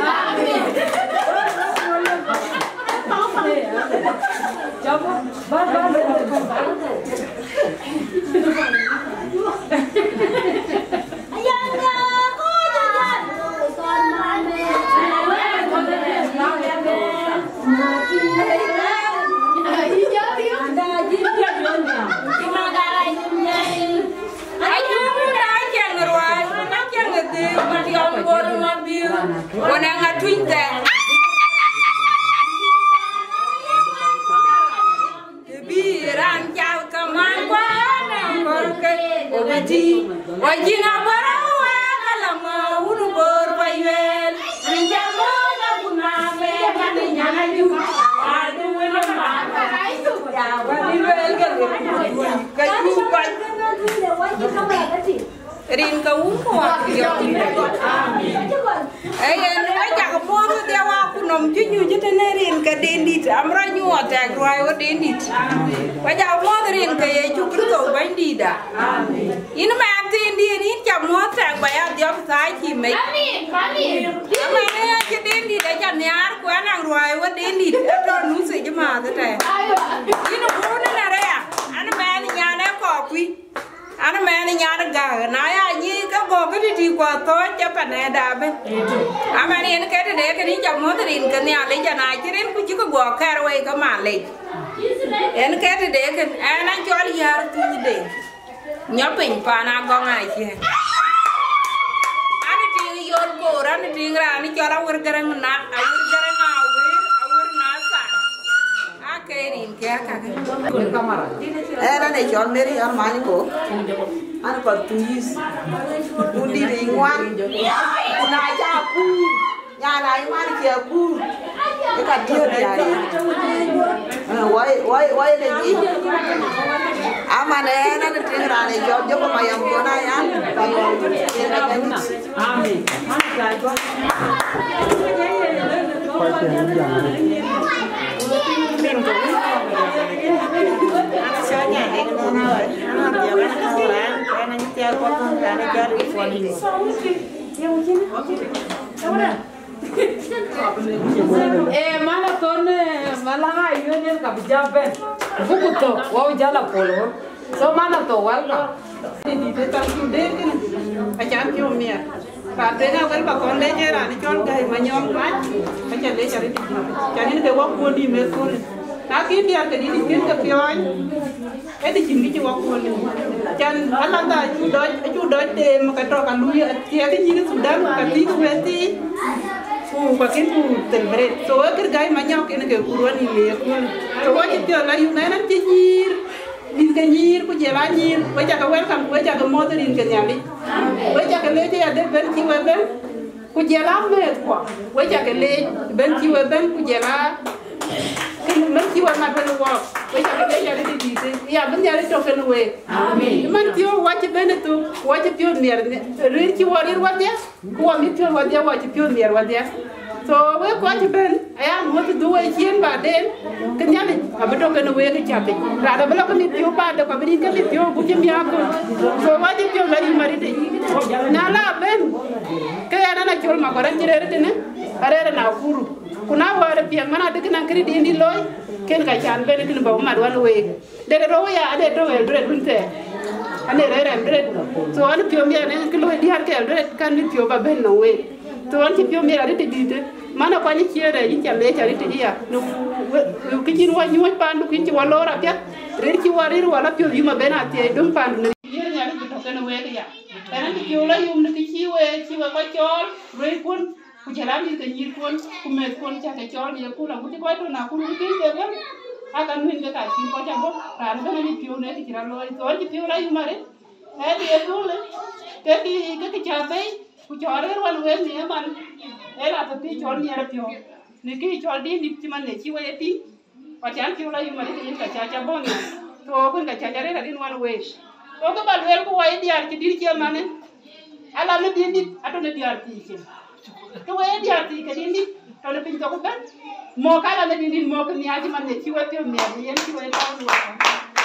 coba Rin kau kuat dia. Eh, ni macam apa tu dia aku no nom chứ như chứ thế này riêng cái đen đi am ra nhu ở tag rồi ở đen đi bây giờ mua riêng cái chú cứ cầu bánh đi đã in mà ăn tiền đi in chậm mua tag bây giờ diop sai chỉ mấy mà này chứ đen đi để cho nhà quá nàng rồi ở đen đi đó nụ gì chứ mà thế này in nó bún này đây à anh mẹ nhà này có quý anh mẹ nhà nó gà nói như các cô cái đi qua tối cho bạn này đạp bên anh mẹ nó cái để cái đi chồng nó thì cái nhà lấy cho này chứ đến cũng chỉ có qua khai rồi có mà lấy anh cái để cái anh ăn cho đi ra tu để nhớ bình pa na con này chứ anh đi vô cô anh đi ra anh cho nó cái răng nát cái răng nào Kairin kaya era ne chon meri ar mani ko an ko tuis undi ringwan na ja ku ya na mani ke ku e ka dio ya wai ne ji amane na ne tingra ne jo ko mayam ko na ya amen mình cũng cho nhà đi con ơi nó giờ nó không là cái nó chơi con cái nó chơi đi qua đi mana ton malaga union ka bijabe bukuto wa jala polo so mana to wala di de ta ku de a chan kyo mia ta de na wel ba kon le je ra ni chol gai ma nyom ma a chan le chari di chan ni de wa ko di me ko ta ki dia ke di kin ka pyoy e di chin ki wa ko le chan ala ta chu do de ma ka to ka lu ya ti ke ni sudan ka ti ku ti kwa kintu telbret so agar gai manyau kene ke kuruan ni ko to wa ti la yu na na ti nyir din ke nyir ku je la nyir wa ja ka welcome wa ja ka motor din ke nyali wa ja ka le je ade ben ki wa ben ku je la me ko wa ja ka le ben ki wa ben ku je la men ki wa ma ben wa wa ja ka le ja de di se ya ben ya to ke no we amen man ti wa ti ben to wa ti pio mer rir ki wa rir wa dia ku wa mi pio wa dia wa ti pio mer wa dia so we ko ti ben aya mo ti do we chien ba den ke nya ni abeto ke no we ke cha ti ra da bla ko mi pio ba da ko bi ke mi pio ku ti mi ko so wa ti pio la yi mari de na la ben ke ya na chol ma ko ran ti re de ne are na furu kuna wa re pi mana de kana kri di ndi loy ken ka chan ben tin ba ma do we de do ya de do we dre dunte ane re re dre so an pio mi ne ke lo di har ke dre kan ni pio ba ben no we to an ti pio mi ra de di mana kwa ni chiere yin cha le cha ri ti ya no ki jin wa ni wa pan du kin ti wa lo ra pya re ki wa ri wa la pio yu ma ben ati dum pan ne yer nya ni to ke no we ya ana ti pio la yum ni ki chi we ko chol re kun ku jala mi ke nyir kun ku me kun cha ke chol ye ku la ku ti ko to na ku ni ke ke akan min ke ka tin ko cha bo ran ko ni pio ne ti ra lo to ti pio la yu ma re e di ku le ke cha pe ku chore wan we ni man e la to ti chol ni ra pio ni ki chol di ni ti man ne chi we ti pa chan pio la yu ma re ni ka cha bo ni to ku ka cha re ra din wan we to ko ba le ku wa di ar ti dir chi ma ne ala ne di ni ato ne di ar ti chi to we di ar ti ke di ni to le pin to ko ben mo kala ne di mo ko ni aji man ne chi we ti me ni en chi we ta wa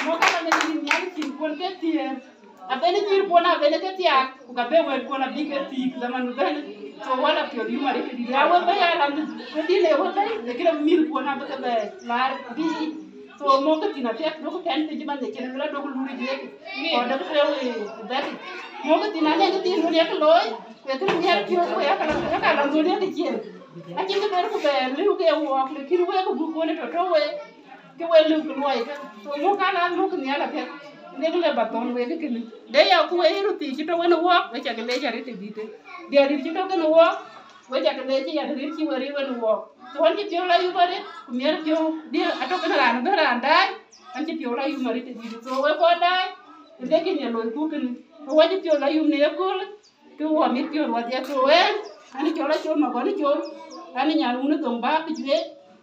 mo kala ne di ni aji chi ko ke ti abene nyir bona abene ke ti ak ku ka be we ko na bi ke ti da man ben to wala pio yu mari ke di ya we be ya lam ko di le we be ne ke mil bona be ke be lar bi to mo ke ti na te no ko kan te man ne ke na do ko luri di ko da ko we da ti mo ke ti na ne ke ti no ne ke loy ke ke nyar pio ko ya ka la do ne ke ti a ti ke be ko be lu ke wo ke ki we ko bu ko ne to we ke we lu ko loy ke to mo ka la lu ke ne la ke ne le baton we ke ni de ya ku e ru ti ti to we no wo we cha ke le ja ri ti di te de ri ti to ke no wo we cha ke le ji ya ri ti we ri we no wo to an ti pio la yu bare ku me pio de a to ke na ran be ran dai an ti pio la yu mari ti di to we ko dai de ke ne lo ku ke ni to we ti pio la yu ne ko ke wo mi pio wa de to we ani chola chol ma ko ni chol ani nya lu ne tong ba ke je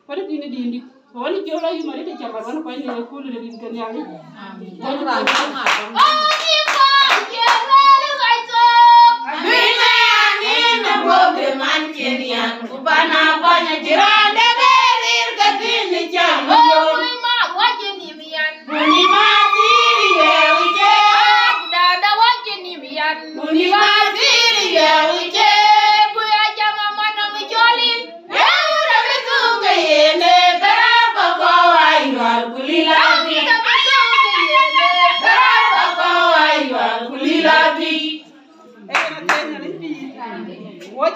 ko ti ni di ndi to ni chola yu mari ti cha ba ko ne ku le din ke ni ali Bina ni na bobe man kirian, kubana banya jiran.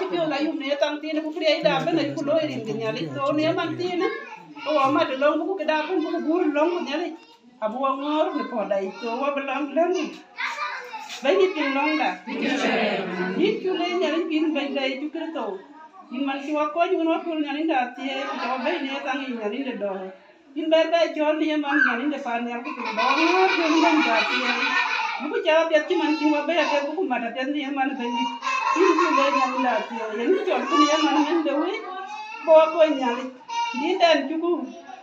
ci pio la yum ne tang tin ku kriya da ba na ku lo rin din yali to ne man tin o wa ma de long ku ke da ku bur long ku yali abu wa ngor ne po dai to wa ba long long ba ni pin long da ni ku le nyali pin ba dai ku kre to in man ci wa ko ñu no ko nyali da tie to ba ne tang nyali de do in ber ba jor ni man nyali de pa ne ku do ngor ko ni da tie bu jara pet ci man ci wa ba ya bu ma da pet ni man ba ni in ku le nyali da tie yen ci on ku ni man men de wi bo ko nyali di dan ci ku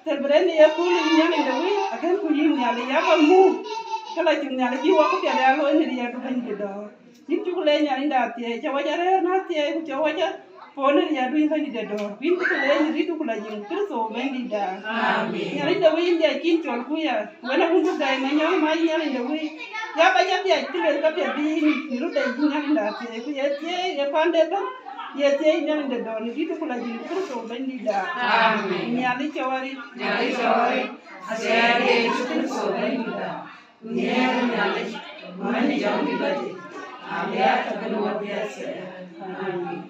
te bre ni ya ku ni nyali de wi akan ku yin nyali ya ba mu kala ci nyali ci wa ko ya da lo ni ya du ban de do in ci ku le nyali da tie ci wa jara na tie ku ci wa ja po ni ya du ban de do in ku le ni du ku la yin ku so ban di da amen nyali de wi ya kin ci ku ya wala ku du dai ma nyali ma nyali de wi ya ba ya ti ti le ka pe di ni ru de nyali da tie ku ya tie ya pan de ba ya tie nyali de do ni du ku la yin ku so ban di da amen nyali ci wari asere ku so ban di da nyali mani jam di ba di ya ta ko wa dia se amen